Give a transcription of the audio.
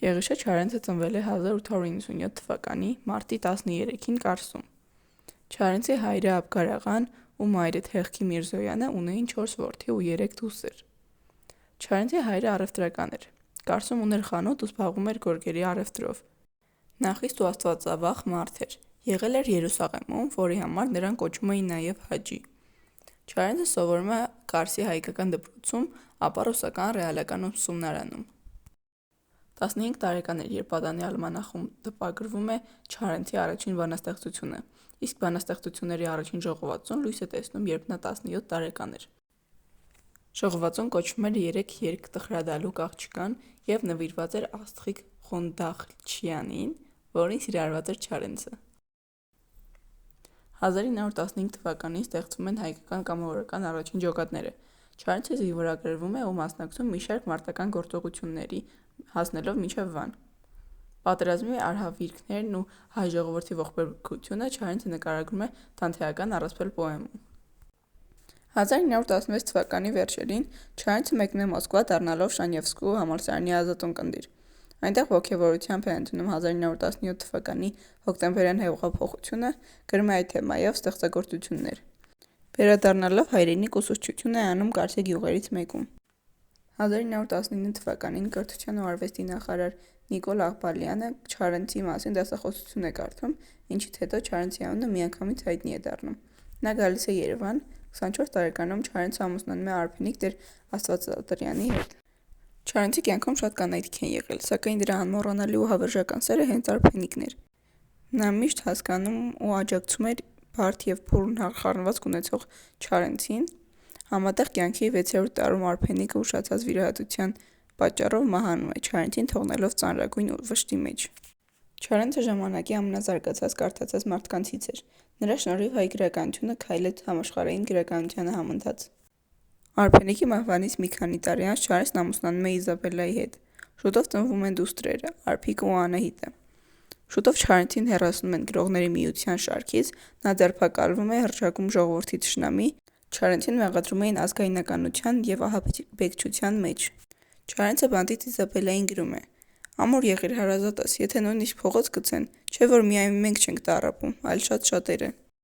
Եղիշե Չարենցը ծնվել է 1897 թվականի մարտի 13-ին Կարսում։ Չարենցի հայրը Աբգար աղան ու մայրը Թեղքի Միրզոյանը ունեին 4 որդի ու 3 դուստր։ Չարենցի հայրը առևտրական էր։ Կարսում ուներ խանութ ու զբաղվում էր գորգերի առևտրով։ Նա խիստ ու աստվածավախ մարդ էր։ Եղել էր Երուսաղեմում, որի համար նրան կոչում էին նաև Հաջի։ Չարենցը սովորում է Կարսի հայկական դպրոցում, ապա ռուսական ռեալական ուսումնարանում։ 15 տարեկան էր, երբ Ադանի ալմանախում տպագրվում է Չարենցի առաջին բանաստեղծությունը, իսկ բանաստեղծությունների առաջին ժողովածուն լույս է տեսնում, երբ նա 17 տարեկան էր։ Ժողովածուն կոչվում էր 3 երգ տխրադալուկ աղջկան և նվիրված էր Աստղիկ Խոնդախլչյանին, որին սիրահարված էր Չարենցը։ 1915 թվականին ստեղծվում են հայկական կամավորական առաջին ջոկատները։ Չարենցը զինվորագրվում է ու մասնակցում մի շարք մարտական գործողությունների, հասնելով մինչև Վան։ Պատերազմի արհավիրքներն ու հայ ժողովրդի ողբերգությունը Չարենցը նկարագրում է Դանթեական առասպել պոեմում։ 1916 թվականի վերջերին Չարենցը մեկնում է Մոսկվա, դառնալով Շանյևսկու համալսարանի ազատունկնդիր։ Այնտեղ ոգևորությամբ է ընդունում 1917 թվականի հոկտեմբերյան հեղափոխությունը, գրում է այդ թեմայով ստեղծագործություններ։ Վերադառնալով հայրենիք ուսուցչություն է անում Կարսի գյուղերից մեկում։ 1919 թվականին կրթության ու արվեստի նախարար Նիկոլ Աղբալյանը Չարենցի մասին դասախոսություն է կարդում, ինչից հետո Չարենցի անունը միանգամից հայտնի է դառնում։ Նա գալիս է Երևան, 24 տարեկանում Չարենցը ամուսնանում է Արփենիկ Տեր Աստվածատրյանի հետ։ Չարենցի կյանքում շատ կանայք են եղել, սակայն դրա անմոռանալի ու հավերժական սերը հենց Արփենիկն էր։ Նա միշտ հասկանում ու աջակցում էր բարդ և փուռն խառնվածք ունեցող Չարենցին։ Համատեղ կյանքի 6-րդ տարում Արփենիկը ուշացած վիրահատության պատճառով մահանում է, Չարենցին թողնելով ծանրագույն վշտի մեջ։ Չարենցը ժամանակի ամենազարգացած կարդացած մարդկանցից էր։ Նրա շնորհիվ հայ գրականությունը քայլեց համաշխարհային գրականությանը համընթաց։ Արփենիկի մահվանից մի քանի տարի անց Չարենցն ամուսնանում է Իզաբելլայի հետ։ Շուտով ծնվում են դուստրերը՝ Արփիկը ու Անահիտը։ Շուտով Չարենցին հեռացնում են Գրողների միության շարքից, նա ձերբակալվում է հռչակում ժողովրդի թշնամի, Չարենցին մեղադրում էին ազգայնականության և ահաբեկչության մեջ։ Չարենցը բանտից Իզաբելլային գրում է. «Ամուր եղիր հարազատս, եթե նույնիսկ փողոց գցեն, չէ որ միայն մենք չենք տառապում, այլ շատ շատերը»։